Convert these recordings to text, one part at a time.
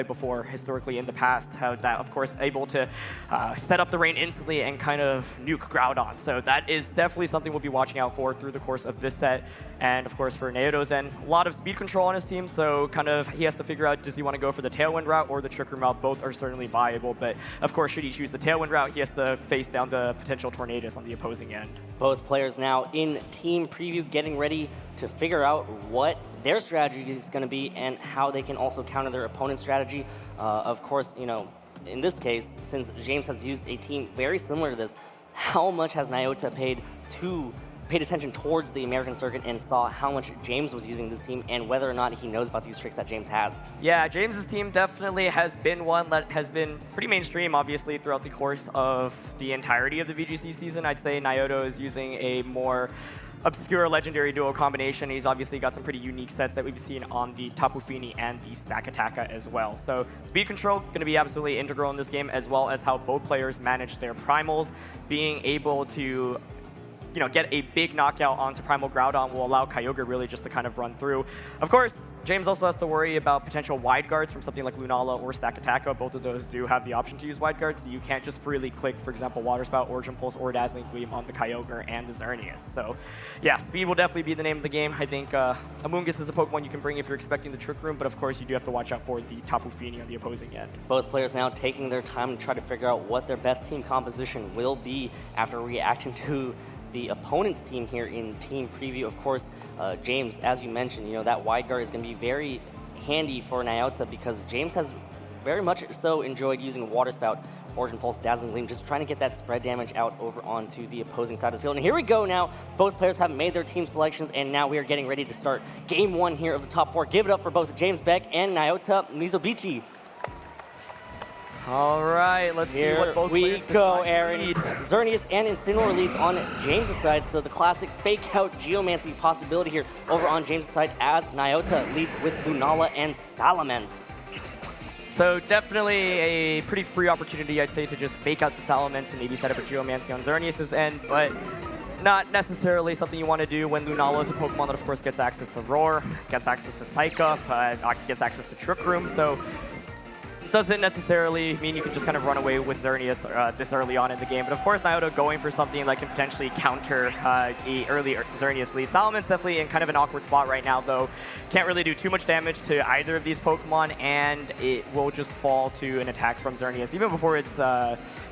before historically in the past, how that of course able to set up the rain instantly and kind of nuke Groudon. So that is definitely something we'll be watching out for through the course of this set. And of course for Naoto's end, a lot of speed control on his team, so kind of he has to figure out, does he want to go for the Tailwind route or the Trick Room route? Both are certainly viable, but of course should he choose the Tailwind route, he has to face down the potential Tornadus on the opposing end. Both players now in team preview, getting ready to figure out what their strategy is going to be and how they can also counter their opponent's strategy. Of course, you know, in this case, since James has used a team very similar to this, how much has Naoto paid attention towards the American circuit and saw how much James was using this team and whether or not he knows about these tricks that James has? Yeah, James's team definitely has been one that has been pretty mainstream, obviously, throughout the course of the entirety of the VGC season. I'd say Naoto is using a more obscure legendary duo combination. He's obviously got some pretty unique sets that we've seen on the Tapu Fini and the Stakataka as well. So speed control going to be absolutely integral in this game, as well as how both players manage their primals. Being able to get a big knockout onto Primal Groudon will allow Kyogre really just to kind of run through. Of course, James also has to worry about potential wide guards from something like Lunala or Stakataka. Both of those do have the option to use wide guards, so you can't just freely click, for example, Water Spout, Origin Pulse, or Dazzling Gleam on the Kyogre and the Xerneas. So yeah, speed will definitely be the name of the game. I think Amoonguss is a Pokemon you can bring if you're expecting the Trick Room, but of course you do have to watch out for the Tapu Fini on the opposing end. Both players now taking their time to try to figure out what their best team composition will be after reacting to the opponent's team here in team preview. Of course, James, as you mentioned, that wide guard is going to be very handy for Naoto because James has very much so enjoyed using Water Spout, Origin Pulse, Dazzling Gleam, just trying to get that spread damage out over onto the opposing side of the field. And here we go now. Both players have made their team selections, and now we are getting ready to start game one here of the top four. Give it up for both James Baek and Naoto Mizobuchi. All right, let's see what both players go, Aaron. Xerneas and Incineroar leads on James' side, so the classic fake-out Geomancy possibility here over on James' side as Naoto leads with Lunala and Salamence. So definitely a pretty free opportunity, I'd say, to just fake out the Salamence and maybe set up a Geomancy on Xerneas' end, but not necessarily something you want to do when Lunala is a Pokemon that, of course, gets access to Roar, gets access to Psych Up, gets access to Trick Room, so doesn't necessarily mean you can just kind of run away with Xerneas this early on in the game. But of course, Naoto going for something that can potentially counter the early Xerneas lead. Salamance's definitely in kind of an awkward spot right now, though. Can't really do too much damage to either of these Pokemon, and it will just fall to an attack from Xerneas. Even before its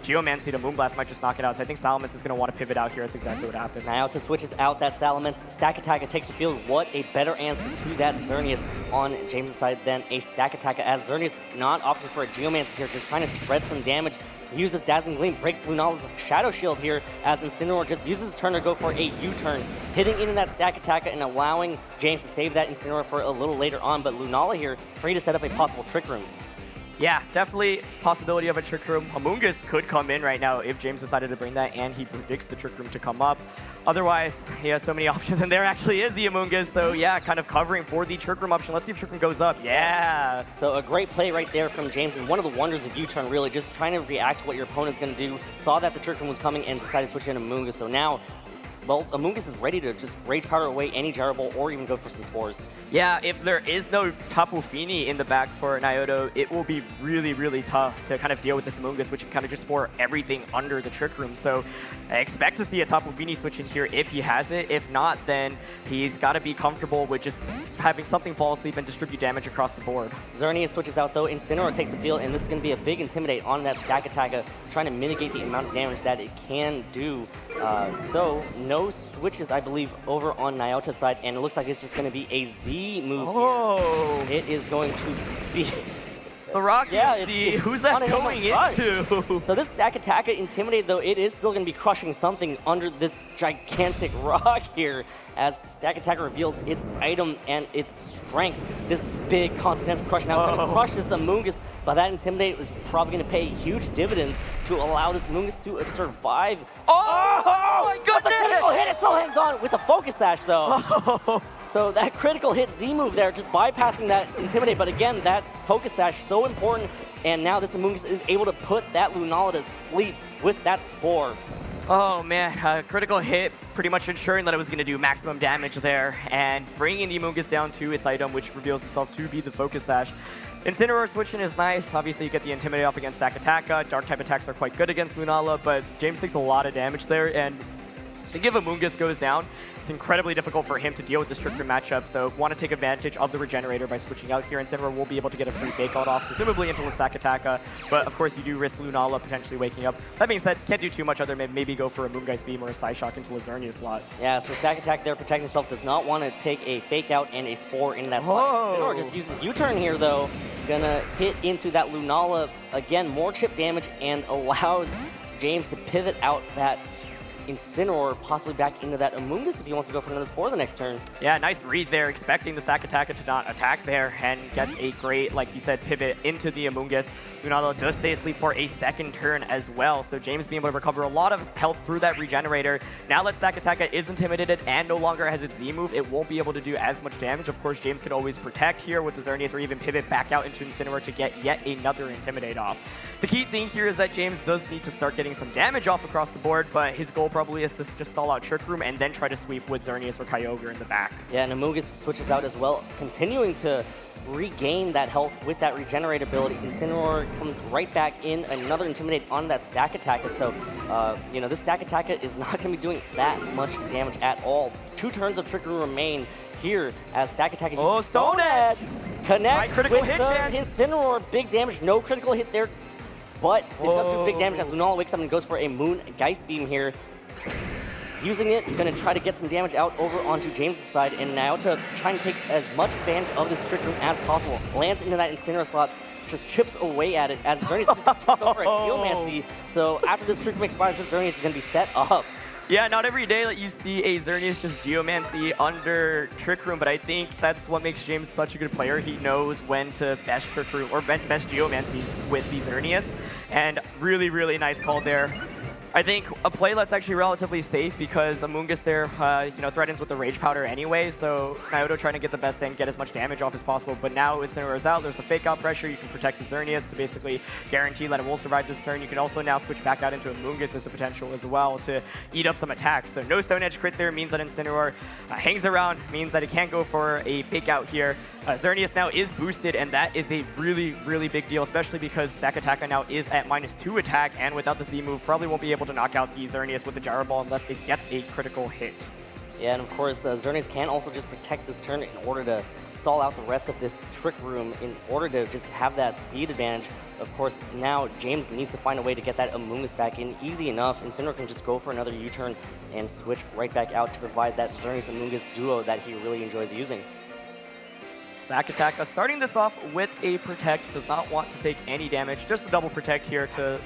Geomancy to Moonblast might just knock it out. So I think Salamence is going to want to pivot out here. That's exactly what happened. Naoto switches out that Salamence. Stakataka takes the field. What a better answer to that Xerneas on James' side than a Stakataka, as Xerneas not opting for a Geomancy here, just trying to spread some damage. He uses Dazzling Gleam, breaks Lunala's Shadow Shield here, as Incineroar just uses his turn to go for a U-turn, hitting into that Stakataka and allowing James to save that Incineroar for a little later on. But Lunala here, free to set up a possible Trick Room. Yeah, definitely possibility of a Trick Room. Amoonguss could come in right now if James decided to bring that, and he predicts the Trick Room to come up. Otherwise, he has so many options, and there actually is the Amoonguss. So yeah, kind of covering for the Trick Room option. Let's see if Trick Room goes up. Yeah! So a great play right there from James, and one of the wonders of U-turn, really, just trying to react to what your opponent's going to do. Saw that the Trick Room was coming and decided to switch in Amoonguss. So now, well, Amoonguss is ready to just Rage Powder away any Gyro Ball or even go for some Spores. Yeah, if there is no Tapu Fini in the back for Naoto, it will be really, really tough to kind of deal with this Amoonguss, which can kind of just pour everything under the Trick Room. So I expect to see a Tapu Fini switch in here if he has it. If not, then he's got to be comfortable with just having something fall asleep and distribute damage across the board. Xerneas switches out though, Incineroar takes the field, and this is going to be a big Intimidate on that Stakataka, trying to mitigate the amount of damage that it can do. So no switches, I believe, over on Naoto's side, and it looks like it's just going to be a Z move. Oh! Here. It is going to be the Rocky Z. Who's that going into? So this Stakataka Intimidate, though, it is still going to be crushing something under this gigantic rock here, as Stakataka reveals its item and its strength. This big Continental Crush now going to crush this Amoonguss, but that Intimidate was probably going to pay huge dividends to allow this Amoonguss to survive. Oh my goodness! The critical hit, it still hangs on with the Focus Sash, though. So that critical hit Z move there, just bypassing that Intimidate, but again, that Focus Sash so important, and now this Amoonguss is able to put that Lunala to sleep with that Spore. Oh man, critical hit, pretty much ensuring that it was going to do maximum damage there, and bringing the Amoonguss down to its item, which reveals itself to be the Focus Sash. Incineroar switching is nice. Obviously, you get the Intimidate off against Stack Attacka. Dark-type attacks are quite good against Lunala, but James takes a lot of damage there, and I think if Amoonguss goes down, it's incredibly difficult for him to deal with this Trick Room matchup, so want to take advantage of the Regenerator by switching out here. Incineroar will be able to get a free Fake Out off, presumably into the Stack Attacka, but of course you do risk Lunala potentially waking up. That being said, can't do too much other than maybe go for a Moongeist Beam or a Psyshock into Lazernia slot. Yeah, so Stack Attack there, protecting himself, does not want to take a Fake Out and a Spore in that slot. Incineroar just uses U-turn here though, gonna hit into that Lunala, again, more chip damage, and allows James to pivot out that Incineroar possibly back into that Amoonguss if he wants to go for another Spore the next turn. Yeah, nice read there, expecting the Stack Attacka to not attack there, and gets a great, like you said, pivot into the Amoonguss. Lunala does stay asleep for a second turn as well, so James being able to recover a lot of health through that Regenerator. Now that Stack Attacka is intimidated and no longer has its Z move, it won't be able to do as much damage. Of course, James can always protect here with the Xerneas or even pivot back out into Incineroar to get yet another Intimidate off. The key thing here is that James does need to start getting some damage off across the board, but his goal probably is to just stall out Trick Room and then try to sweep with Xerneas or Kyogre in the back. Yeah, and Amoonguss switches out as well, continuing to regain that health with that Regenerate ability. Incineroar comes right back in, another Intimidate on that Stack Attacka, so, you know, this Stack Attacka is not going to be doing that much damage at all. 2 turns of Trick Room remain here as Stack Attacka. Oh, Stone Edge! Connects with critical hit the chance. Incineroar, big damage, no critical hit there, but it does do big damage as Lunala wakes up and goes for a Moongeist Beam here. Using it, gonna try to get some damage out over onto James' side, and Naoto trying to take as much advantage of this Trick Room as possible. Lands into that Incineroar slot, just chips away at it as Xerneas goes for a Geomancy. So after this Trick Room expires, this Xerneas is gonna be set up. Yeah, not every day that you see a Xerneas just Geomancy under Trick Room, but I think that's what makes James such a good player. He knows when to best Trick Room or best Geomancy with these Xerneas, and really, really nice call there. I think a play that's actually relatively safe because Amoonguss there, you know, threatens with the Rage Powder anyway, so Naoto trying to get the best thing, get as much damage off as possible, but now Incineroar's out, there's the Fake Out pressure, you can protect the Xerneas to basically guarantee that it will survive this turn. You can also now switch back out into Amoonguss as a potential as well to eat up some attacks. So no Stone Edge crit there means that Incineroar hangs around, means that it can't go for a Fake Out here. Xerneas now is boosted, and that is a really, really big deal, especially because Stack Attacka now is at -2 attack, and without the Z move, probably won't be able to knock out the Xerneas with the Gyro Ball unless it gets a critical hit. Yeah, and of course, Xerneas can also just protect this turn in order to stall out the rest of this Trick Room in order to just have that speed advantage. Of course, now James needs to find a way to get that Amoonguss back in easy enough. Incineroar can just go for another U-turn and switch right back out to provide that Xerneas-Amoonguss duo that he really enjoys using. Stack Attacka starting this off with a Protect, does not want to take any damage, just a double Protect here to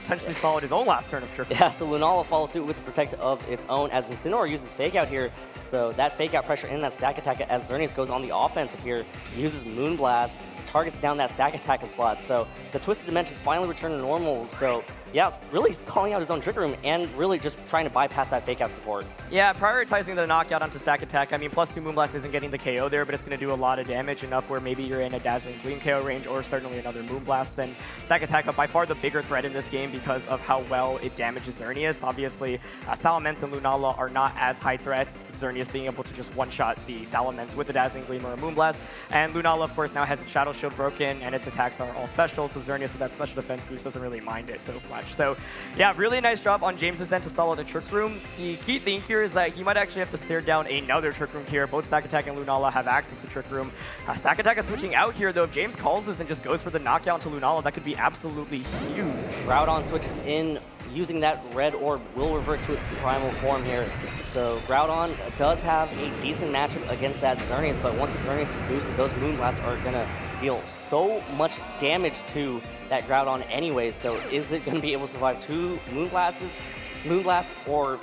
potentially stall out his own last turn of Trick Room. Yeah, so Lunala follows suit with the Protect of its own as Incineroar uses Fake Out here. So that Fake Out pressure in that Stack Attacka as Xerneas goes on the offensive here, uses Moonblast, targets down that Stack Attacka slot. So the Twisted Dimensions finally return to normal. So yeah, really calling out his own Trick Room and really just trying to bypass that Fake Out support. Yeah, prioritizing the knockout onto Stack Attack. I mean, +2 Moonblast isn't getting the KO there, but it's going to do a lot of damage, enough where maybe you're in a Dazzling Gleam KO range or certainly another Moonblast. And Stack Attack by far the bigger threat in this game because of how well it damages Xerneas. Obviously, Salamence and Lunala are not as high threats, Xerneas being able to just one-shot the Salamence with a Dazzling Gleam or a Moonblast. And Lunala, of course, now has its Shadow Shield broken, and its attacks are all special, so Xerneas with that special defense boost doesn't really mind it so much. So yeah, really nice job on James's end to stall out the Trick Room. The key thing here is that he might actually have to stare down another Trick Room here. Both Stack Attack and Lunala have access to Trick Room. Stack Attack is switching out here, though. If James calls this and just goes for the knockout to Lunala, that could be absolutely huge. Groudon switches in, using that red orb will revert to its primal form here. So Groudon does have a decent matchup against that Xerneas, but once the Xerneas is boosted, those Moonblasts are going to deal so much damage to that Groudon anyways. So is it going to be able to survive 2 Moonblasts, or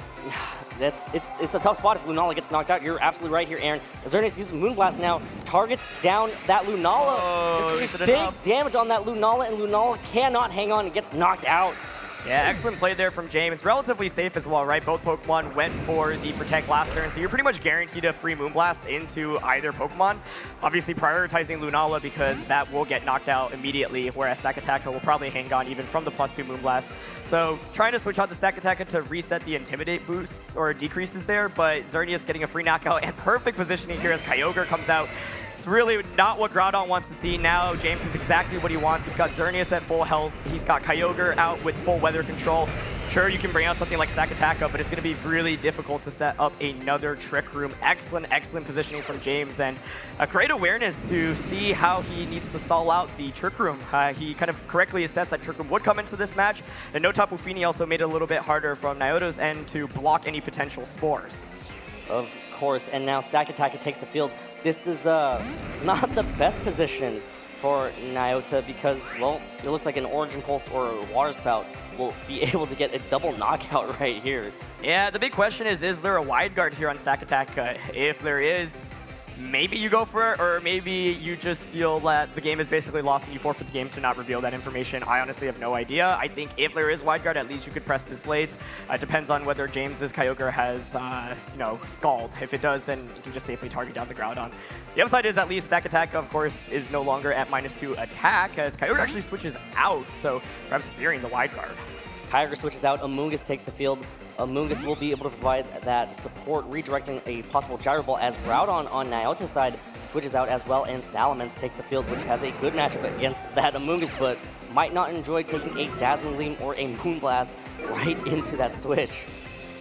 it's a tough spot if Lunala gets knocked out. You're absolutely right here, Aaron. Xerneas uses Moonblast now, targets down that Lunala. Oh, this is big damage on that Lunala, and Lunala cannot hang on and gets knocked out. Yeah, excellent play there from James. Relatively safe as well, right? Both Pokemon went for the Protect last turn, so you're pretty much guaranteed a free Moonblast into either Pokemon. Obviously prioritizing Lunala because that will get knocked out immediately, whereas Stack Attacka will probably hang on even from the +2 Moonblast. So trying to switch out the Stack Attacka to reset the Intimidate boost or decreases there, but Xerneas getting a free knockout and perfect positioning here as Kyogre comes out. It's really not what Groudon wants to see now. James is exactly what he wants. He's got Xerneas at full health. He's got Kyogre out with full weather control. Sure, you can bring out something like Stakataka, but it's going to be really difficult to set up another Trick Room. Excellent, excellent positioning from James, and a great awareness to see how he needs to stall out the Trick Room. He kind of correctly assessed that Trick Room would come into this match, and no Tapu Fini also made it a little bit harder from Naoto's end to block any potential spores. Of course, and now Stakataka takes the field. This is not the best position for Naoto because, well, it looks like an Origin Pulse or a Water Spout will be able to get a double knockout right here. Yeah, the big question is there a wide guard here on Stakataka? If there is, maybe you go for it, or maybe you just feel that the game is basically lost and you forfeit the game to not reveal that information. I honestly have no idea. I think if there is wide guard, at least you could press his blades. It depends on whether James's Kyogre has, you know, scald. If it does, then you can just safely target down the Groudon. The upside is at least Stakataka, of course, is no longer at -2 attack, as Kyogre actually switches out, so perhaps fearing the wide guard. Kyogre switches out, Amoonguss takes the field. Amoonguss will be able to provide that support, redirecting a possible Gyro Ball as Groudon on Naoto's side switches out as well, and Salamence takes the field, which has a good matchup against that Amoonguss, but might not enjoy taking a Dazzling Gleam or a Moonblast right into that switch.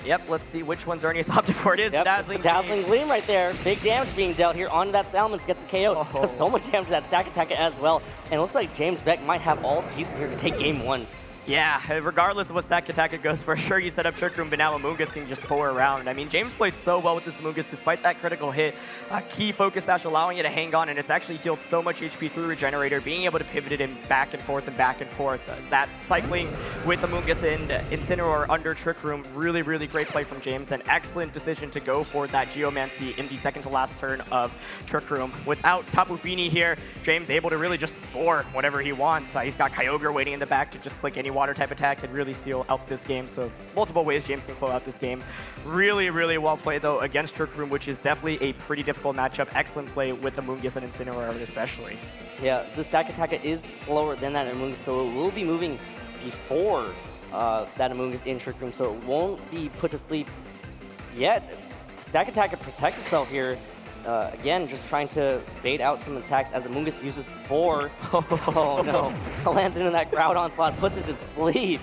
Yep, let's see which one's Xerneas opted for. It is Dazzling Gleam right there. Big damage being dealt here on that Salamence, gets the KO. Does so much damage to that Stakataka as well, and it looks like James Beck might have all the pieces here to take game one. Yeah, regardless of what Stakataka goes for, sure you set up Trick Room, but now Amoonguss can just pour around. I mean, James played so well with this Amoonguss despite that critical hit. Key focus dash allowing it to hang on, and it's actually healed so much HP through Regenerator, being able to pivot it in back and forth and back and forth. That cycling with Amoonguss and Incineroar under Trick Room, really, really great play from James. An excellent decision to go for that Geomancy in the second to last turn of Trick Room. Without Tapu Fini here, James able to really just score whatever he wants. He's got Kyogre waiting in the back to just click any water type attack and really seal out this game. So multiple ways James can close out this game. Really, really well played though against Trick Room, which is definitely a pretty difficult matchup. Excellent play with Amoonguss and Incineroar especially. Yeah, the Stakataka is slower than that Amoonguss, so it will be moving before that Amoonguss in Trick Room, so it won't be put to sleep yet. Stakataka protects itself here. Again, just trying to bait out some attacks as Amoonguss uses 4. Oh no, lands into that Groudon slot, puts it to sleep.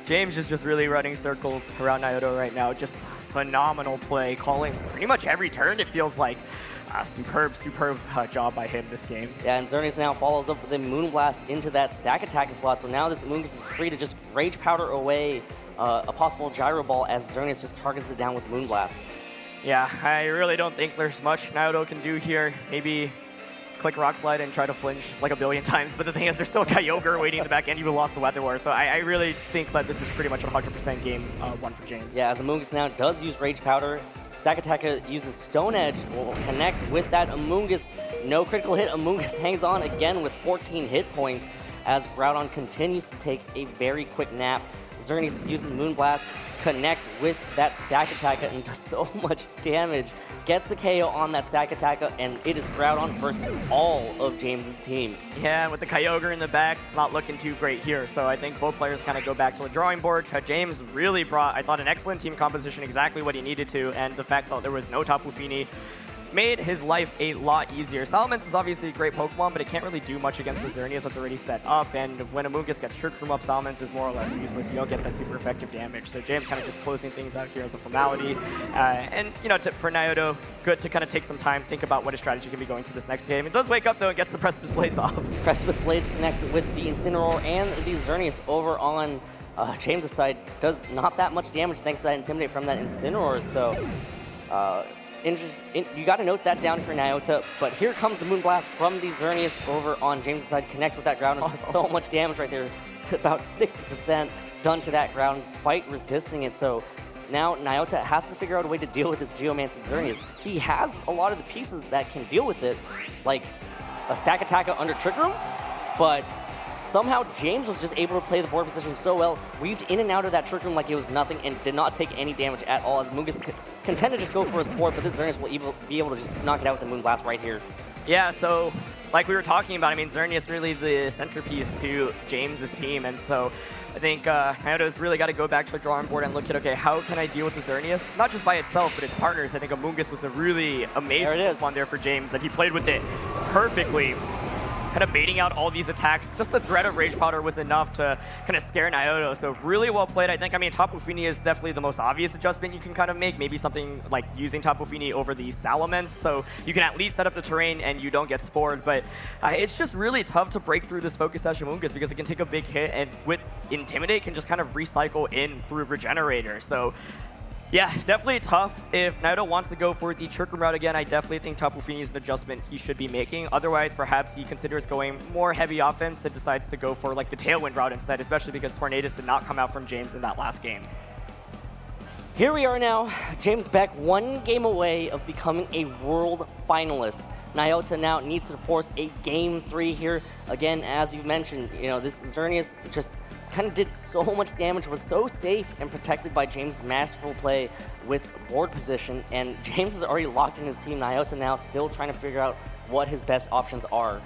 James is just really running circles around Naoto right now. Just phenomenal play, calling pretty much every turn, it feels like. Superb job by him this game. Yeah, and Xerneas now follows up with a Moonblast into that Stakataka slot, so now this Amoonguss is free to just Rage Powder away a possible Gyro Ball as Xerneas just targets it down with Moonblast. Yeah, I really don't think there's much Naoto can do here. Maybe click Rock Slide and try to flinch like a billion times, but the thing is there's still Kyogre waiting in the back end. You lost the Weather War, so I really think that this is pretty much 100% game one for James. Yeah, as Amoonguss now does use Rage Powder, Stakataka uses Stone Edge, will connect with that Amoonguss. No critical hit, Amoonguss hangs on again with 14 hit points as Groudon continues to take a very quick nap. Xerneas uses Moonblast, connects with that Stakataka and does so much damage. Gets the KO on that Stakataka, and it is Groudon versus all of James's team. Yeah, and with the Kyogre in the back, it's not looking too great here. So I think both players kind of go back to the drawing board. James really brought, I thought, an excellent team composition, exactly what he needed to, and the fact that there was no Tapu Fini made his life a lot easier. Salamence is obviously a great Pokemon, but it can't really do much against the Xerneas that's already set up, and when Amoonguss gets Trick Room up, Salamence is more or less useless. You don't get that super effective damage. So James kind of just closing things out here as a formality. And, you know, for Naoto, good to kind of take some time, think about what his strategy can be going to this next game. It does wake up, though, and gets the Precipice Blades off. Precipice Blades connects with the Incineroar and the Xerneas over on James' side. Does not that much damage thanks to that Intimidate from that Incineroar, so you got to note that down for Naoto, but here comes the Moonblast from the Xerneas over on James' side, connects with that ground, and does so much damage right there. About 60% done to that ground despite resisting it, so now Naoto has to figure out a way to deal with this Geomancy Xerneas. He has a lot of the pieces that can deal with it, like a Stakataka under Trick Room, but somehow James was just able to play the board position so well, weaved in and out of that Trick Room like it was nothing, and did not take any damage at all, as Amoonguss content to just go for a support, but this Xerneas will be able to just knock it out with the Moonblast right here. Yeah, so like we were talking about, I mean, Xerneas really the centerpiece to James's team, and so I think Naoto's really got to go back to the drawing board and look at, okay, how can I deal with the Xerneas? Not just by itself, but its partners. I think Amoonguss was a really amazing one there for James, that he played with it perfectly, kind of baiting out all these attacks. Just the threat of Rage Powder was enough to kind of scare Naoto, so really well played. I think, I mean, Tapu Fini is definitely the most obvious adjustment you can kind of make, maybe something like using Tapu Fini over the Salamence, so you can at least set up the terrain and you don't get spored, but it's just really tough to break through this Focus Sash Amoonguss because it can take a big hit, and with Intimidate can just kind of recycle in through Regenerator, so yeah, definitely tough. If Naoto wants to go for the Trick Room route again, I definitely think Tapu Fini is an adjustment he should be making. Otherwise, perhaps he considers going more heavy offense and decides to go for like the Tailwind route instead, especially because Tornadus did not come out from James in that last game. Here we are now, James Baek, one game away of becoming a world finalist. Naoto now needs to force a Game 3 here. Again, as you've mentioned, you know, this Xerneas just kind of did so much damage, was so safe and protected by James' masterful play with board position, and James has already locked in his team. Naoto now still trying to figure out what his best options are.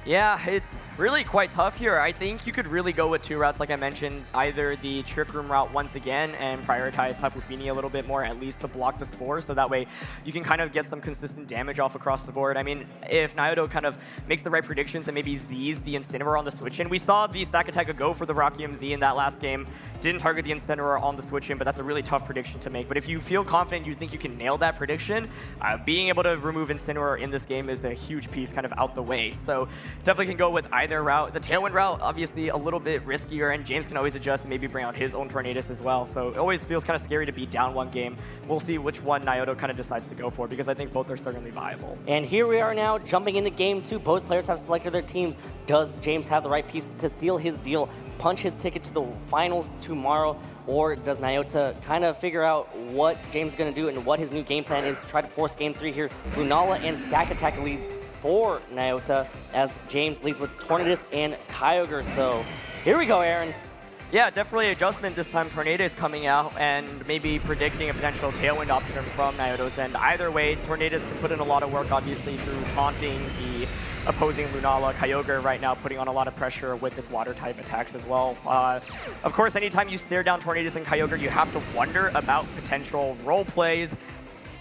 Yeah, it's really quite tough here. I think you could really go with two routes, like I mentioned, either the Trick Room route once again and prioritize Tapu Fini a little bit more, at least to block the Spore, so that way you can kind of get some consistent damage off across the board. I mean, if Naoto kind of makes the right predictions and maybe Z's the Incineroar on the switch-in, we saw the Stack Attack go for the Rocky MZ in that last game, didn't target the Incineroar on the switch-in, but that's a really tough prediction to make. But if you feel confident, you think you can nail that prediction, being able to remove Incineroar in this game is a huge piece kind of out the way. So definitely can go with either route. The Tailwind route, obviously a little bit riskier, and James can always adjust and maybe bring out his own Tornadus as well. So it always feels kind of scary to be down one game. We'll see which one Naoto kind of decides to go for, because I think both are certainly viable. And here we are now, jumping into Game 2. Both players have selected their teams. Does James have the right pieces to seal his deal, punch his ticket to the finals tomorrow, or does Naoto kind of figure out what James is going to do and what his new game plan is to try to force Game 3 here? Lunala and Stack Attack leads for Naoto, as James leads with Tornadus and Kyogre. So here we go, Aaron. Yeah, definitely adjustment this time. Tornadus coming out and maybe predicting a potential Tailwind option from Naoto's end. Either way, Tornadus can put in a lot of work, obviously, through taunting the opposing Lunala. Kyogre right now putting on a lot of pressure with its Water-type attacks as well. Of course, anytime you stare down Tornadus and Kyogre, you have to wonder about potential role plays.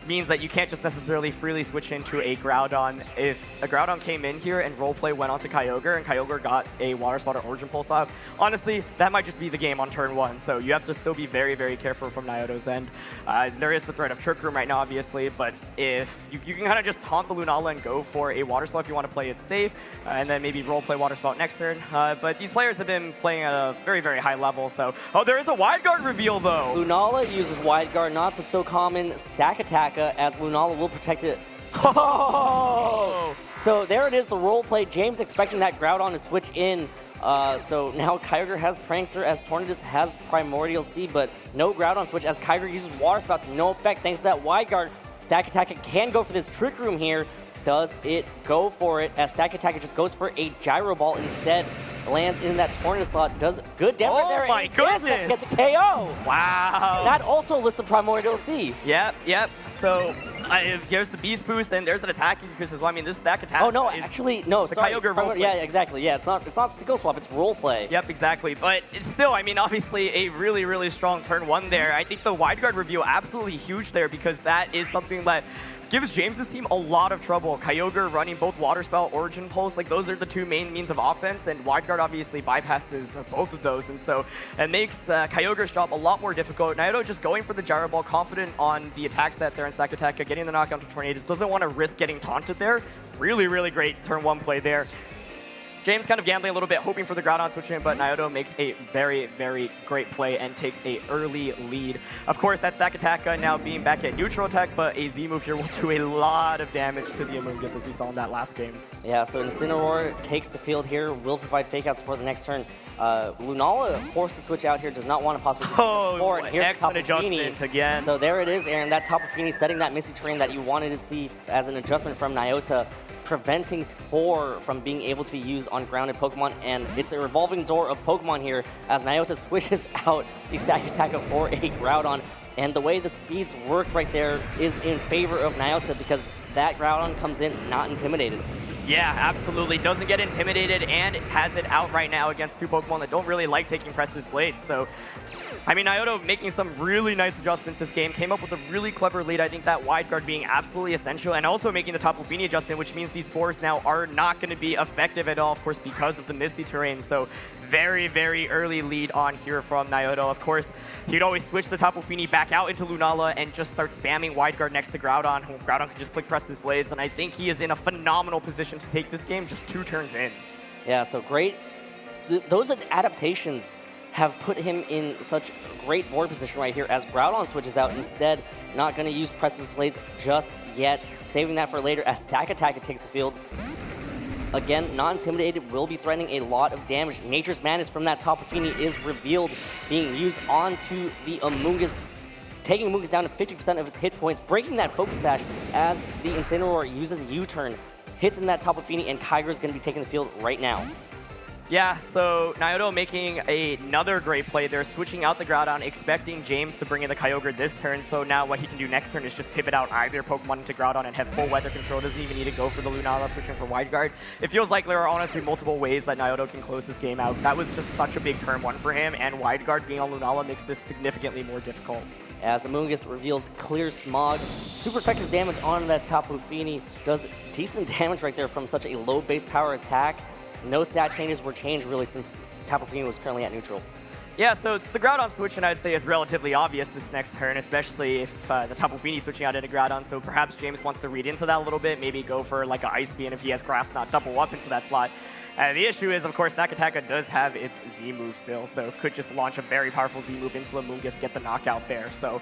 Means that you can't just necessarily freely switch into a Groudon. If a Groudon came in here and roleplay went onto Kyogre and Kyogre got a Water Spout or Origin Pulse off, honestly, that might just be the game on turn one. So you have to still be very, very careful from Naoto's end. There is the threat of Trick Room right now, obviously, but if you can kind of just taunt the Lunala and go for a Water Spout if you want to play it safe, and then maybe roleplay Water Spout next turn. But these players have been playing at a very, very high level. So, oh, there is a Wide Guard reveal though. Lunala uses Wide Guard, not the so common Stack Attack, as Lunala will protect it. Oh! So there it is, the role play. James expecting that Groudon to switch in. So now Kyogre has Prankster, as Tornadus has Primordial Seed, but no Groudon switch as Kyogre uses Water Spout to no effect thanks to that Wide Guard. Stack Attack can go for this Trick Room here. Does it go for it, as Stack Attack just goes for a Gyro Ball instead? Lands in that Tornadus slot, does good damage there. Oh my goodness! Gets the KO! Wow! That also lists the Primordial Seed. Yep. So there's the Beast Boost, and there's an attacking boost as well. I mean, this Stack Attack. Oh no, actually no. The sorry. Kyogre roleplay. Yeah, exactly. Yeah, it's not skill swap. It's role play. Yep, exactly. But it's still, I mean, obviously a really, really strong turn one there. I think the Wide Guard reveal absolutely huge there, because that is something that gives James's team a lot of trouble. Kyogre running both Water Spout, Origin Pulse, like those are the two main means of offense, and Wide Guard obviously bypasses both of those, and so it makes Kyogre's job a lot more difficult. Naoto just going for the Gyro Ball, confident on the attack set there in Stack Attack, getting the knockout to Tornadus, doesn't want to risk getting taunted there. Really, really great turn one play there. James kind of gambling a little bit, hoping for the Groudon switch in, but Naoto makes a very, very great play and takes a early lead. Of course, that Stack Attack now being back at neutral attack, but a Z move here will do a lot of damage to the Amoonguss, as we saw in that last game. Yeah, so Incineroar takes the field here, will provide fake outs for the next turn. Lunala forced to switch out here, does not want to possibly and here's excellent adjustment again. So there it is, Aaron, that Tapu Fini setting that Misty Terrain that you wanted to see as an adjustment from Naoto, preventing Spore from being able to be used on grounded Pokemon, and it's a revolving door of Pokemon here as Naoto switches out the Stack Attack for a Groudon, and the way the speeds worked right there is in favor of Naoto, because that Groudon comes in not intimidated. Yeah, absolutely. Doesn't get intimidated and has it out right now against two Pokemon that don't really like taking Precipice Blades. So, I mean, Naoto making some really nice adjustments this game, came up with a really clever lead. I think that wide guard being absolutely essential, and also making the Tapu Fini adjustment, which means these spores now are not going to be effective at all, of course, because of the Misty Terrain. So very, very early lead on here from Naoto. Of course, he'd always switch the Tapu Fini back out into Lunala and just start spamming wide guard next to Groudon. Groudon could just click press his blades, and I think he is in a phenomenal position to take this game just 2 turns in. Yeah, so great. Those adaptations have put him in such great board position right here as Groudon switches out instead. Not going to use Precipice Blades just yet, saving that for later as Stack Attack takes the field. Again, not intimidated, will be threatening a lot of damage. Nature's Madness from that Tapu Fini is revealed, being used onto the Amoonguss, taking Amoonguss down to 50% of his hit points, breaking that Focus Sash as the Incineroar uses U-turn, hits in that Tapu Fini, and Kyogre is going to be taking the field right now. Yeah, so Naoto making another great play there, switching out the Groudon, expecting James to bring in the Kyogre this turn. So now what he can do next turn is just pivot out either Pokemon into Groudon and have full weather control. Doesn't even need to go for the Lunala, switching for Wide Guard. It feels like there are honestly multiple ways that Naoto can close this game out. That was just such a big turn 1 for him, and Wide Guard being on Lunala makes this significantly more difficult. As Amoonguss reveals Clear Smog, super effective damage on that Tapu Fini, does decent damage right there from such a low base power attack. No stat changes were changed really since Tapu Fini was currently at neutral. Yeah, so the Groudon switching, I'd say, is relatively obvious this next turn, especially if the Tapu Fini switching out into Groudon. So perhaps James wants to read into that a little bit, maybe go for like an Ice Beam if he has Grass Knot double up into that slot. The issue is, of course, Nakataka does have its Z move still, so could just launch a very powerful Z move into Amoonguss, get the knockout there. So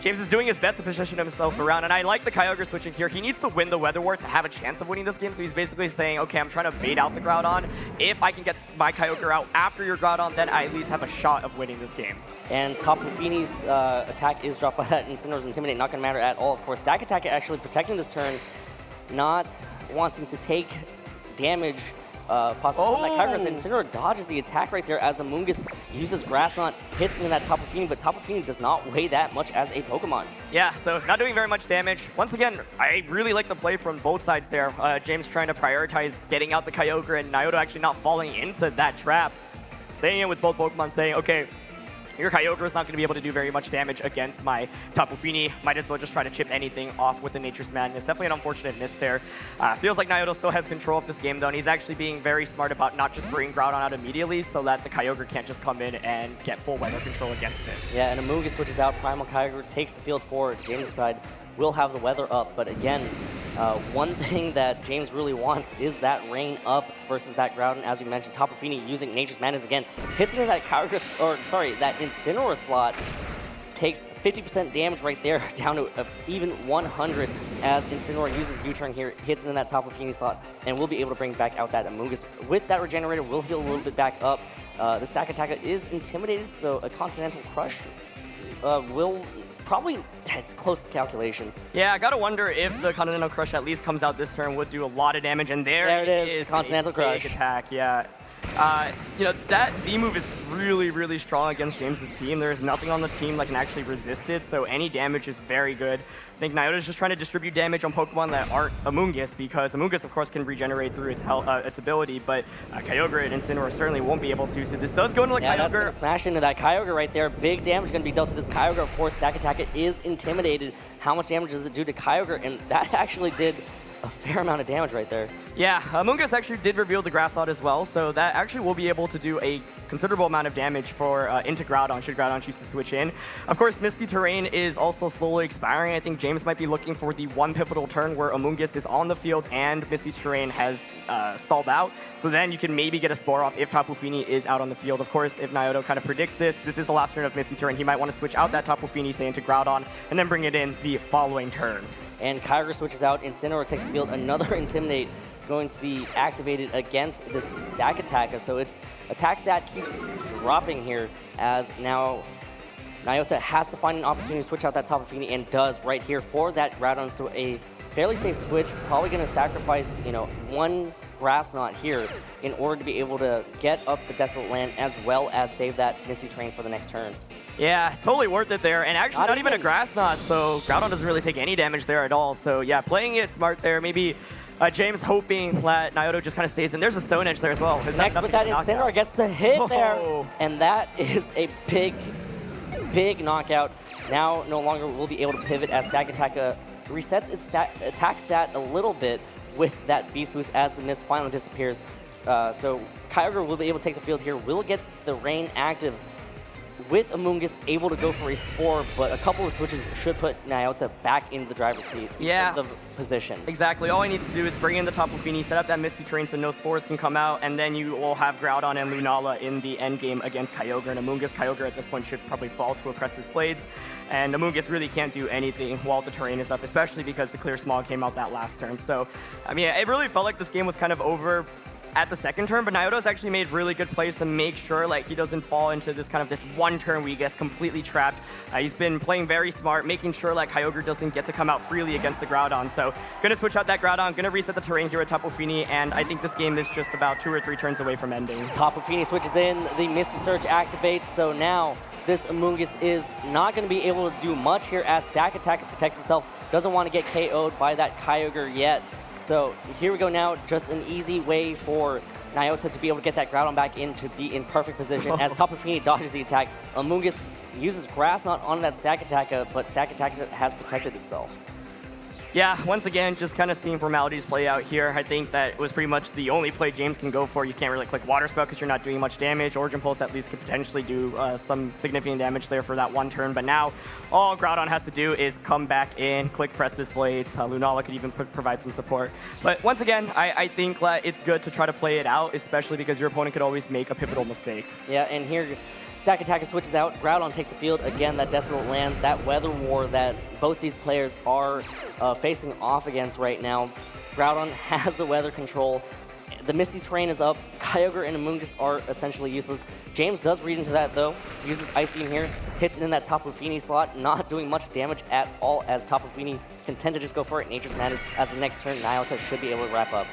James is doing his best to position himself around, and I like the Kyogre switching here. He needs to win the Weather War to have a chance of winning this game, so he's basically saying, okay, I'm trying to bait out the Groudon. If I can get my Kyogre out after your Groudon, then I at least have a shot of winning this game. And Tapu Fini's attack is dropped by that Incineroar's Intimidate, not going to matter at all. Of course, Stack Attack actually protecting this turn, not wanting to take damage possible from that Kyogre. Incineroar dodges the attack right there as Amoonguss uses Grass Knot, hits into that Tapu Fini, but Tapu Fini does not weigh that much as a Pokemon. Yeah, so not doing very much damage. Once again, I really like the play from both sides there. James trying to prioritize getting out the Kyogre, and Naoto actually not falling into that trap. Staying in with both Pokemon, saying, okay, your Kyogre is not going to be able to do very much damage against my Tapu Fini. Might as well just try to chip anything off with the Nature's Madness. Definitely an unfortunate miss there. Feels like Naoto still has control of this game, though, and he's actually being very smart about not just bringing Groudon out immediately so that the Kyogre can't just come in and get full weather control against it. Yeah, and Amoonguss switches out. Primal Kyogre takes the field forward. James' side will have the weather up, but again, one thing that James really wants is that rain up versus that Groudon. As you mentioned, Tapu Fini using Nature's Madness again, hits into that Kyogre, or sorry, that Incineroar slot, takes 50% damage right there, down to even 100 as Incineroar uses U-turn here, hits into that Tapu Fini slot, and will be able to bring back out that Amoonguss. With that Regenerator, will heal a little bit back up. The Stack Attacker is intimidated, so a Continental Crush will probably, it's close to calculation. Yeah, I gotta wonder if the Continental Crush at least comes out this turn, would do a lot of damage, and there it is Continental Crush. Big attack, yeah. You know, that Z move is really, really strong against James' team. There's nothing on the team that can actually resist it, so any damage is very good. I think Naoto's just trying to distribute damage on Pokemon that aren't Amoonguss, because Amoonguss, of course, can regenerate through its ability, but Kyogre and Incineroar certainly won't be able to, so this does go into the Kyogre. That's gonna smash into that Kyogre right there. Big damage going to be dealt to this Kyogre. Of course, Stack Attack is intimidated. How much damage does it do to Kyogre? And that actually did a fair amount of damage right there. Yeah, Amoonguss actually did reveal the Grass Knot as well, so that actually will be able to do a considerable amount of damage for into Groudon, should Groudon choose to switch in. Of course, Misty Terrain is also slowly expiring. I think James might be looking for the one pivotal turn where Amoonguss is on the field and Misty Terrain has stalled out, so then you can maybe get a Spore off if Tapu Fini is out on the field. Of course, if Naoto kind of predicts this is the last turn of Misty Terrain, he might want to switch out that Tapu Fini, stay into Groudon, and then bring it in the following turn. And Kyogre switches out. Incineroar takes the field. Another Intimidate going to be activated against this Stack Attacker. So it's attack stat keeps dropping here as now Naoto has to find an opportunity to switch out that Tapu Fini, and does right here for that Groudon. So a fairly safe switch. Probably going to sacrifice, you know, one Grass Knot here in order to be able to get up the Desolate Land as well as save that Misty Terrain for the next turn. Yeah, totally worth it there. And actually not even a Grass Knot, so Groudon doesn't really take any damage there at all. So yeah, playing it smart there. Maybe James hoping that Naoto just kind of stays in. There's a Stone Edge there as well. Next with that Incineroar gets the hit there, and that is a big knockout. Now no longer will be able to pivot as Stack Attack resets its attack stat a little bit with that Beast Boost as the mist finally disappears. So Kyogre will be able to take the field here, will get the Rain active with Amoonguss able to go for a Spore, but a couple of switches should put Naota back into the driver's seat in terms of position. Exactly. All he needs to do is bring in the Tapu Fini, set up that Misty Terrain so no Spores can come out, and then you will have Groudon and Lunala in the end game against Kyogre and Amoonguss. Kyogre at this point should probably fall to a Precipice Blades, and Amoonguss really can't do anything while the terrain is up, especially because the Clear Smog came out that last turn. So, I mean, it really felt like this game was kind of over at the second turn, but Naoto's actually made really good plays to make sure like he doesn't fall into this kind of this one turn where he gets completely trapped. He's been playing very smart, making sure like Kyogre doesn't get to come out freely against the Groudon. So gonna switch out that Groudon, gonna reset the terrain here with Tapu Fini, and I think this game is just about 2 or 3 turns away from ending. Tapu Fini switches in, the Misty Surge activates, so now this Amoonguss is not going to be able to do much here as Stack Attack protects itself. Doesn't want to get KO'd by that Kyogre yet. So here we go now, just an easy way for Naota to be able to get that Groudon back in to be in perfect position as Tapu Fini dodges the attack. Amoonguss uses Grass Knot on that Stack Attack, but Stack Attack has protected itself. Yeah, once again, just kind of seeing formalities play out here. I think that was pretty much the only play James can go for. You can't really click Water Spell because you're not doing much damage. Origin Pulse at least could potentially do some significant damage there for that one turn. But now all Groudon has to do is come back in, click Precipice Blades. Lunala could even provide some support. But once again, I think that it's good to try to play it out, especially because your opponent could always make a pivotal mistake. Yeah, and here Stack Attack switches out. Groudon takes the field. Again, that Desolate Land, that Weather War that both these players are facing off against right now. Groudon has the weather control. The Misty Terrain is up. Kyogre and Amoonguss are essentially useless. James does read into that, though. Uses Ice Beam here. Hits it in that Tapu Fini slot. Not doing much damage at all as Tapu Fini can tend to just go for it. Nature's Madness as the next turn, Naota should be able to wrap up.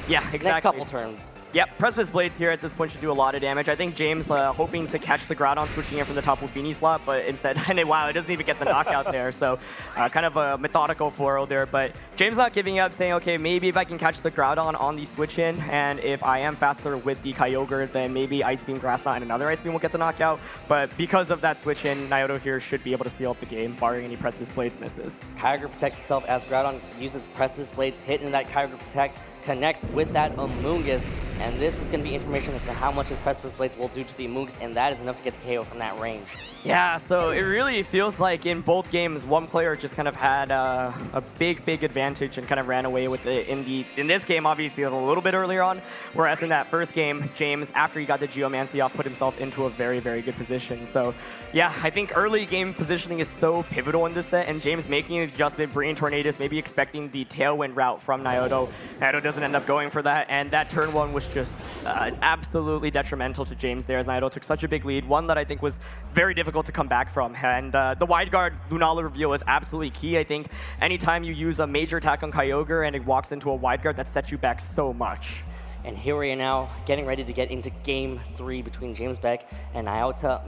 Yeah, exactly. Next couple turns. Yep, Precipice Blades here at this point should do a lot of damage. I think James hoping to catch the Groudon switching in from the Tapu Fini slot, but instead, and wow, it doesn't even get the knockout there. So kind of a methodical floral there, but James not giving up, saying, okay, maybe if I can catch the Groudon on the switch in, and if I am faster with the Kyogre, then maybe Ice Beam, Grass Knot, and another Ice Beam will get the knockout. But because of that switch in, Naoto here should be able to seal up the game, barring any Precipice Blades misses. Kyogre protects itself as Groudon uses Precipice Blades, hitting that Kyogre protect, connects with that Amoonguss, and this is going to be information as to how much his Precipice Blades will do to the Amoonguss, and that is enough to get the KO from that range. Yeah, so it really feels like in both games, one player just kind of had a big advantage and kind of ran away with it. In this game, obviously, it was a little bit earlier on, whereas in that first game, James, after he got the Geomancy off, put himself into a very good position. So yeah, I think early game positioning is so pivotal in this set, and James making an adjustment, bringing Tornadus, maybe expecting the Tailwind route from Naoto. Naoto doesn't end up going for that, and that turn one was just absolutely detrimental to James there, as Naoto took such a big lead, one that I think was very difficult to come back from. And the wide guard Lunala reveal is absolutely key. I think anytime you use a major attack on Kyogre and it walks into a wide guard, that sets you back so much. And here we are now getting ready to get into Game 3 between James Baek and Naoto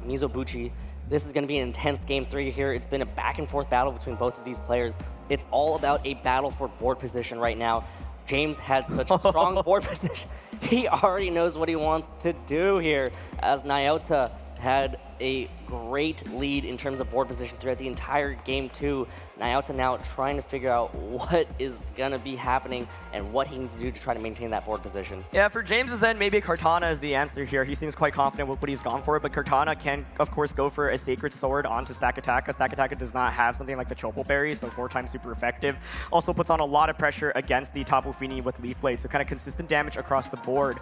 Mizobuchi. This is going to be an intense Game 3 here. It's been a back-and-forth battle between both of these players. It's all about a battle for board position right now. James had such a strong board position. He already knows what he wants to do here, as Naota had a great lead in terms of board position throughout the entire Game 2. Naota now trying to figure out what is going to be happening and what he needs to do to try to maintain that board position. Yeah, for James's end, maybe Kartana is the answer here. He seems quite confident with what he's gone for, but Kartana can, of course, go for a Sacred Sword onto Stack Attack. Stack Attack does not have something like the Chople Berry, so 4 times super effective. Also puts on a lot of pressure against the Tapu Fini with Leaf Blade, so kind of consistent damage across the board.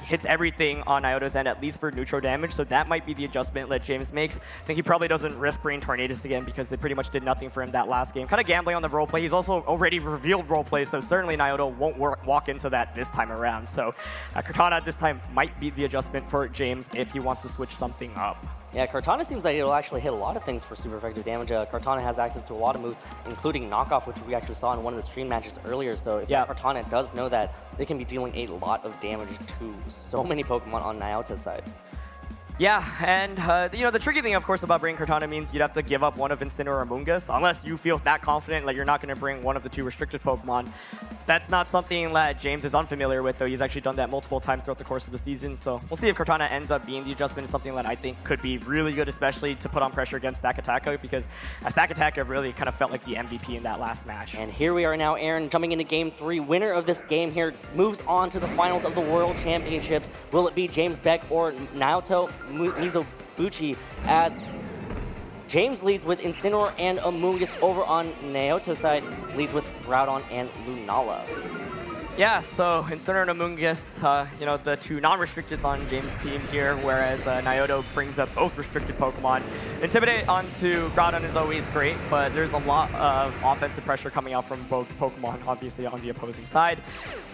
Hits everything on Naoto's end, at least for neutral damage, so that might be the adjustment that James makes. I think he probably doesn't risk bringing Tornadus again because it pretty much did nothing for him that last game. Kind of gambling on the roleplay. He's also already revealed roleplay, so certainly Naoto won't walk into that this time around. So Kartana this time might be the adjustment for James if he wants to switch something up. Yeah, Kartana seems like it'll actually hit a lot of things for super effective damage. Kartana has access to a lot of moves, including Knockoff, which we actually saw in one of the stream matches earlier. So if Kartana does know that, they can be dealing a lot of damage to so many Pokemon on Naota's side. Yeah, and the tricky thing, of course, about bringing Cortana means you'd have to give up one of Incineroar or Mungus, unless you feel that confident that you're not going to bring one of the two restricted Pokemon. That's not something that James is unfamiliar with, though. He's actually done that multiple times throughout the course of the season, so we'll see if Cortana ends up being the adjustment. It's something that I think could be really good, especially to put on pressure against Stack Attacker, because Stack Attacker really kind of felt like the MVP in that last match. And here we are now, Aaron, jumping into Game 3. Winner of this game here moves on to the finals of the World Championships. Will it be James Baek or Naoto Mizobuchi, as James leads with Incineroar and Amoonguss. Over on Naoto's side, leads with Groudon and Lunala. Yeah, so Incineroar and Amoonguss, the two non-restricteds on James' team here, whereas Naoto brings up both restricted Pokemon. Intimidate onto Groudon is always great, but there's a lot of offensive pressure coming out from both Pokemon, obviously, on the opposing side.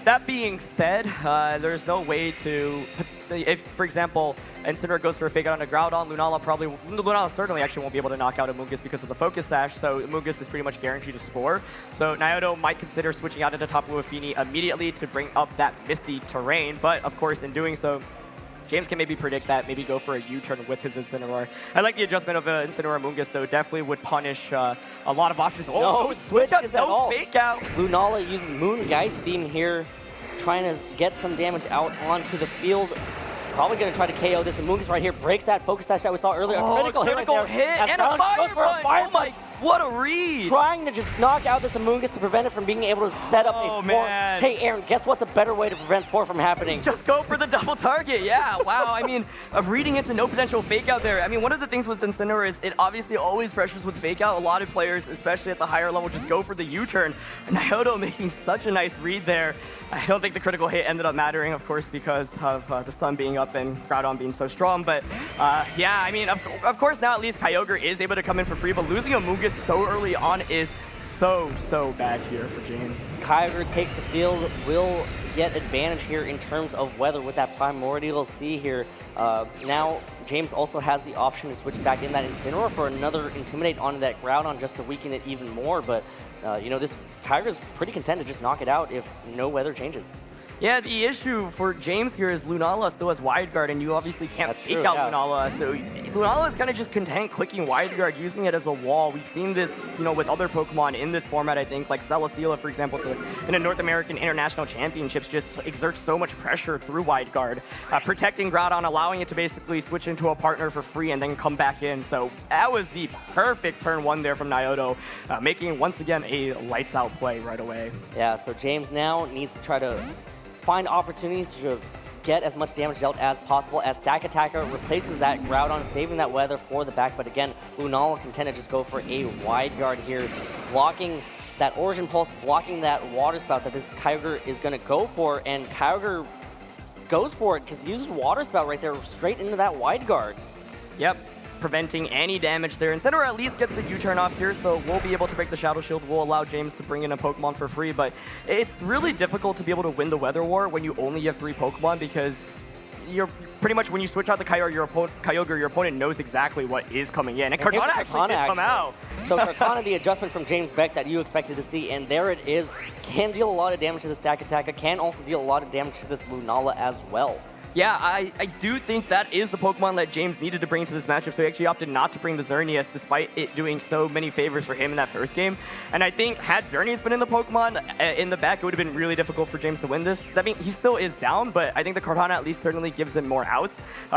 That being said, there's no way to... If, for example, Incineroar goes for a fake out on a Groudon, Lunala certainly actually won't be able to knock out Amoonguss because of the Focus Sash, so Amoonguss is pretty much guaranteed to score. So Naoto might consider switching out into Tapu Fini immediately to bring up that Misty terrain, but of course in doing so, James can maybe predict that, maybe go for a U-turn with his Incineroar. I like the adjustment of Incineroar Amoonguss, though. Definitely would punish a lot of options. Oh, no switch out, no fake out. Lunala uses Moongeist theme here, trying to get some damage out onto the field. Probably going to try to KO this. Amoonguss right here breaks that Focus Sash that we saw earlier. Oh, critical hit right there. And a fire goes for a fire punch. What a read! Trying to just knock out this Amoonguss to prevent it from being able to set up a Spore. Man. Hey, Aaron, guess what's a better way to prevent Spore from happening? Just go for the double target, yeah, wow. I mean, reading into no potential fake out there. I mean, one of the things with Incineroar is it obviously always pressures with fake out. A lot of players, especially at the higher level, just go for the U-turn. Naoto making such a nice read there. I don't think the critical hit ended up mattering, of course, because of the sun being up and Groudon being so strong. But yeah, I mean, of course, now at least Kyogre is able to come in for free, but losing Amoonguss so early on is so bad here for James. Kyogre takes the field, will get advantage here in terms of weather with that Primordial Sea here. Now, James also has the option to switch back in that Incineroar for another Intimidate onto that Groudon just to weaken it even more, but this Kyogre's pretty content to just knock it out if no weather changes. Yeah, the issue for James here is Lunala still has Wide Guard, and you obviously can't fake out Lunala. So Lunala is kind of just content clicking Wide Guard, using it as a wall. We've seen this, with other Pokemon in this format, I think, like Celesteela, for example, in the North American International Championships, just exerts so much pressure through Wide Guard, protecting Groudon, allowing it to basically switch into a partner for free and then come back in. So that was the perfect turn one there from Naoto, making, once again, a lights-out play right away. Yeah, so James now needs to try to find opportunities to get as much damage dealt as possible as Stack Attacker replaces that Groudon, saving that weather for the back. But again, Lunala content to just go for a Wide Guard here, blocking that Origin Pulse, blocking that Water Spout that this Kyogre is going to go for, and Kyogre goes for it, just uses Water Spout right there straight into that Wide Guard. Yep. Preventing any damage there. Incineroar at least gets the U-turn off here, so we'll be able to break the Shadow Shield. We'll allow James to bring in a Pokemon for free, but it's really difficult to be able to win the Weather War when you only have 3 Pokemon, because you're pretty much, when you switch out the Kyogre, your opponent knows exactly what is coming in, and Cortana actually did come out. So Cortana, the adjustment from James Baek that you expected to see, and there it is. Can deal a lot of damage to the Stack Attacker, can also deal a lot of damage to this Lunala as well. Yeah, I do think that is the Pokemon that James needed to bring to this matchup, so he actually opted not to bring the Xerneas, despite it doing so many favors for him in that first game. And I think had Xerneas been in the Pokemon in the back, it would have been really difficult for James to win this. I mean, he still is down, but I think the Cortana at least certainly gives him more outs.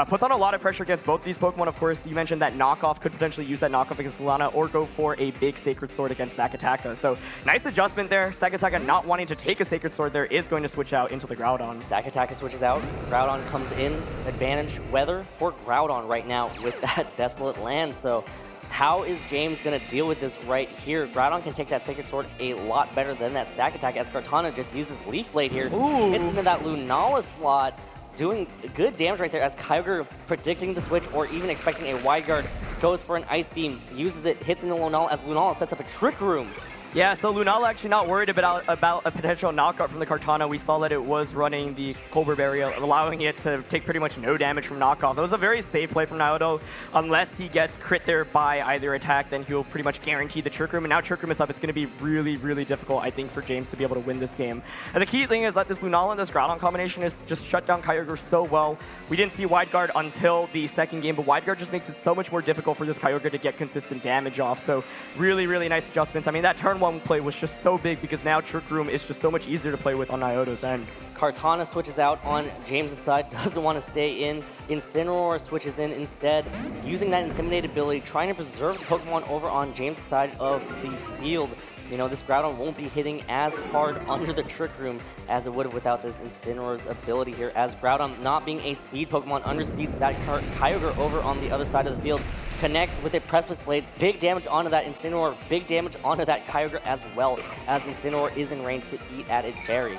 Puts on a lot of pressure against both these Pokemon, of course. You mentioned that Knockoff could potentially use that Knockoff against Lana, or go for a big Sacred Sword against Stack Attacker. So nice adjustment there. Stack Attacker not wanting to take a Sacred Sword there is going to switch out into the Groudon. Stack Attacker switches out, Groudon comes in. Advantage weather for Groudon right now with that Desolate Land. So how is James going to deal with this right here? Groudon can take that Sacred Sword a lot better than that Stack Attack, as Cortana just uses Leaf Blade here. Ooh. Hits into that Lunala slot, doing good damage right there, as Kyogre predicting the switch or even expecting a Wide Guard, goes for an Ice Beam, uses it, hits into Lunala as Lunala sets up a Trick Room. Yeah, so Lunala actually not worried about a potential knockout from the Kartana. We saw that it was running the Colbur Barrier, allowing it to take pretty much no damage from knockoff. That was a very safe play from Naoto. Unless he gets crit there by either attack, then he'll pretty much guarantee the Trick Room. And now Trick Room is up. It's going to be really, really difficult, I think, for James to be able to win this game. And the key thing is that this Lunala and this Groudon combination is just shut down Kyogre so well. We didn't see Wide Guard until the second game, but Wide Guard just makes it so much more difficult for this Kyogre to get consistent damage off. So really, really nice adjustments. I mean, that turn one play was just so big because now Trick Room is just so much easier to play with on Naoto's end. Kartana switches out on James' side, doesn't want to stay in. Incineroar switches in instead, using that Intimidate ability, trying to preserve the Pokemon over on James' side of the field. You know, this Groudon won't be hitting as hard under the Trick Room as it would have without this Incineroar's ability here, as Groudon not being a speed Pokemon underspeeds that Kyogre over on the other side of the field. Connects with a Precipice Blades, big damage onto that Incineroar, big damage onto that Kyogre as well, as Incineroar is in range to eat at its berry.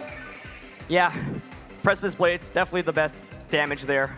Yeah, Precipice Blades, definitely the best damage there.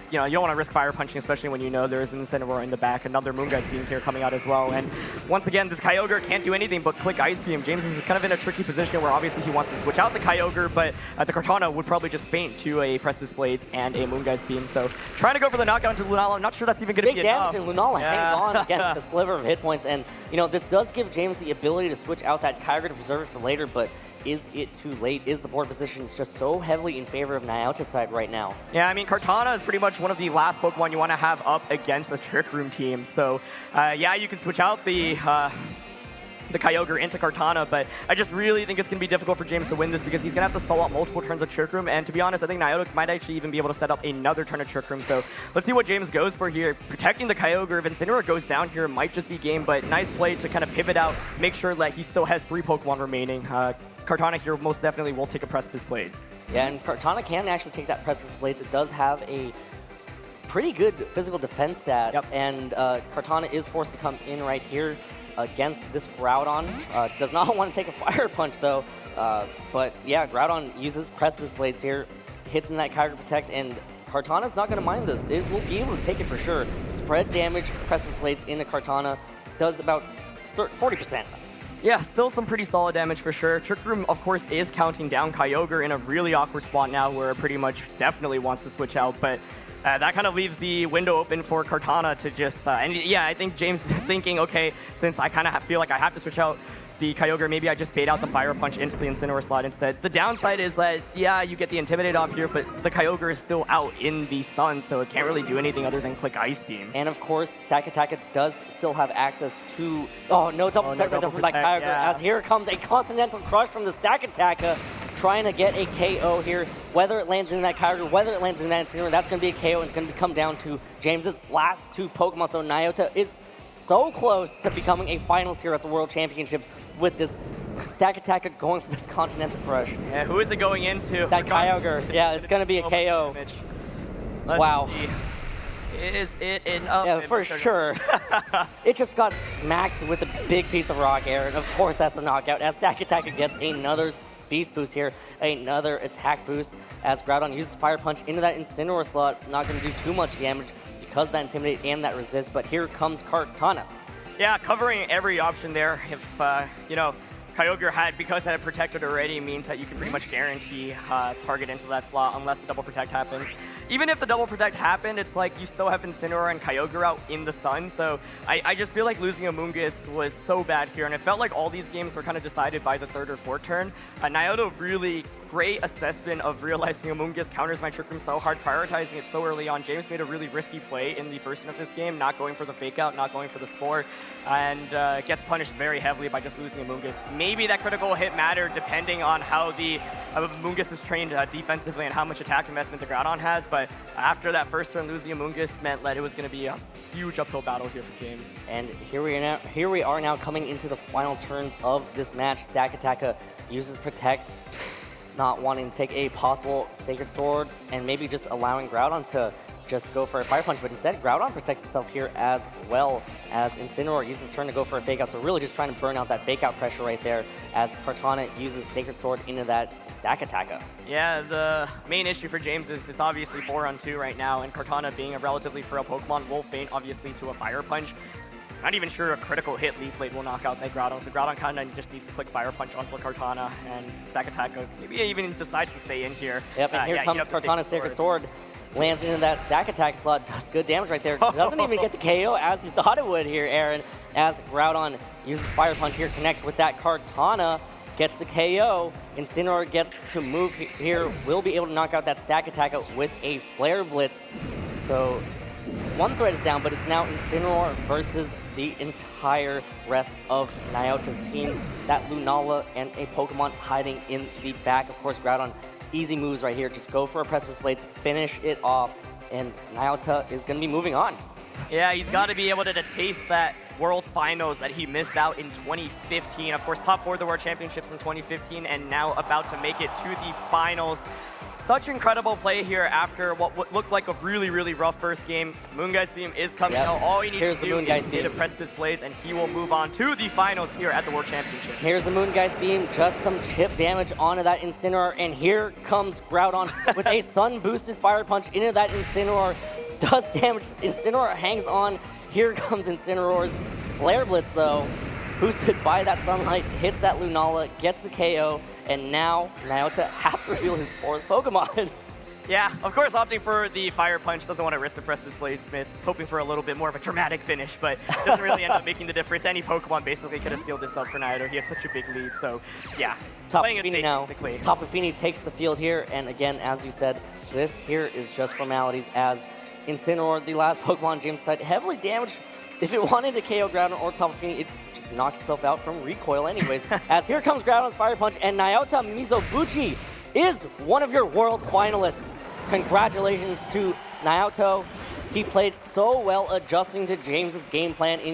You know, you don't want to risk Fire Punching, especially when you know there's an Incineroar in the back. Another Moongeist Beam here coming out as well. And once again, this Kyogre can't do anything but click Ice Beam. James is kind of in a tricky position where obviously he wants to switch out the Kyogre, but the Kartana would probably just faint to a Precipice Blades and a Moongeist Beam. So trying to go for the knockout into Lunala. I'm not sure that's even going to be enough. Big damage, and Lunala hangs on against the sliver of hit points. And, you know, this does give James the ability to switch out that Kyogre to preserve it for later, but is it too late? Is the board position just so heavily in favor of Naoto's side right now? Yeah, I mean, Kartana is pretty much one of the last Pokemon you want to have up against the Trick Room team. So, yeah, you can switch out the Kyogre into Kartana, but I just really think it's going to be difficult for James to win this because he's going to have to stall out multiple turns of Trick Room, and to be honest, I think Naoto might actually even be able to set up another turn of Trick Room. So let's see what James goes for here. Protecting the Kyogre, if Incineroar goes down here, it might just be game, but nice play to kind of pivot out, make sure that he still has 3 Pokemon remaining. Kartana here most definitely will take a Precipice Blades. Yeah, and Kartana can actually take that Precipice Blades. It does have a pretty good physical defense stat, and Kartana is forced to come in right here against this Groudon. Does not want to take a Fire Punch though, but yeah, Groudon uses Precipice Blades here, hits in that Kyogre Protect, and Kartana's not going to mind this. It will be able to take it for sure. Spread damage, Precipice Blades into Kartana, does about 40%. Yeah, still some pretty solid damage for sure. Trick Room, of course, is counting down Kyogre in a really awkward spot now where it pretty much definitely wants to switch out, but that kind of leaves the window open for Kartana to just, and yeah, I think James is thinking, okay, since I kind of feel like I have to switch out the Kyogre, maybe I just bait out the Fire Punch into the Incineroar slot instead. The downside is that, yeah, you get the Intimidate off here, but the Kyogre is still out in the sun, so it can't really do anything other than click Ice Beam. And of course, Stakataka does still have access to, oh, no double protect from that Kyogre, as here comes a Continental Crush from the Stakataka, trying to get a KO here. Whether it lands in that Kyogre, whether it lands in that Incineroar, that's going to be a KO, and it's going to come down to James's last 2 Pokemon. So Naoto is so close to becoming a finalist here at the World Championships with this Stakataka going for this Continental Crush. Yeah, who is it going into? That Kyogre. Yeah, it's going to be a KO. Wow. Is it enough? Yeah, for sure. It just got smacked with a big piece of rock air, and of course that's the knockout, as Stakataka gets another Beast Boost here, another attack boost, as Groudon uses Fire Punch into that Incineroar slot. Not going to do too much damage because of that Intimidate and that Resist, but here comes Kartana. Yeah, covering every option there. If, you know, Kyogre had, because it had protected already, means that you can pretty much guarantee target into that slot unless the double protect happens. Even if the double protect happened, it's like you still have Incineroar and Kyogre out in the sun, so I just feel like losing a Moongeist was so bad here, and it felt like all these games were kind of decided by the 3rd or 4th turn. Naoto really great assessment of realizing a Moongeist counters my Trick Room so hard, prioritizing it so early on. James made a really risky play in the first turn of this game, not going for the fake out, not going for the Spore, and gets punished very heavily by just losing a Moongeist. Maybe that critical hit mattered depending on how the Moongeist is trained defensively and how much attack investment the Groudon has, but after that first turn, losing a Moongeist meant that it was going to be a huge uphill battle here for James. And here we are now coming into the final turns of this match. Stakataka uses Protect, not wanting to take a possible Sacred Sword, and maybe just allowing Groudon to just go for a Fire Punch, but instead Groudon protects itself here as well, as Incineroar uses his turn to go for a Fake Out, so really just trying to burn out that Fake Out pressure right there, as Kartana uses Sacred Sword into that Stakataka. Yeah, the main issue for James is it's obviously 4-on-2 right now, and Kartana being a relatively frail Pokemon will faint obviously to a Fire Punch. Not even sure a critical hit Leaf Blade will knock out that Groudon. So Groudon kind of just needs to click Fire Punch onto Kartana and stack attack. Maybe even decides to stay in here. Yep, and here comes Kartana's Sacred Sword. Lands into that stack attack slot, does good damage right there. Doesn't even get the KO as you thought it would here, Aaron. As Groudon uses Fire Punch here, connects with that Kartana, gets the KO. Incineroar gets to move here, will be able to knock out that stack attack with a Flare Blitz. So one threat is down, but it's now Incineroar versus the entire rest of Naoto's team. That Lunala and a Pokemon hiding in the back. Of course, Groudon, easy moves right here. Just go for a Precipice Blades, finish it off, and Naoto is going to be moving on. Yeah, he's got to be able to taste that World Finals that he missed out in 2015. Of course, top 4 of the World Championships in 2015, and now about to make it to the finals. Such incredible play here after what looked like a really, really rough first game. Moongeist Beam is coming out. All he needs to do is hit a Precipice Blaze, and he will move on to the finals here at the World Championships. Here's the Moongeist Beam, just some chip damage onto that Incineroar, and here comes Groudon with a sun-boosted Fire Punch into that Incineroar. Does damage. Incineroar hangs on. Here comes Incineroar's Flare Blitz, though. Boosted by that sunlight, hits that Lunala, gets the KO, and now Naoto has to reveal his 4th Pokemon. Yeah, of course, opting for the Fire Punch, doesn't want to risk the Precipice Blade Smith, hoping for a little bit more of a dramatic finish, but doesn't really end up making the difference. Any Pokemon basically could have sealed this up for Naoto. He had such a big lead, so yeah. Tapu Fini now. Tapu Fini takes the field here, and again, as you said, this here is just formalities as Incineroar, the last Pokemon James said, heavily damaged. If it wanted to KO Groudon or Tapu Fini, it just knocked itself out from recoil anyways. As here comes Groudon's Fire Punch, and Naoto Mizobuchi is one of your world finalists. Congratulations to Naoto. He played so well adjusting to James's game plan in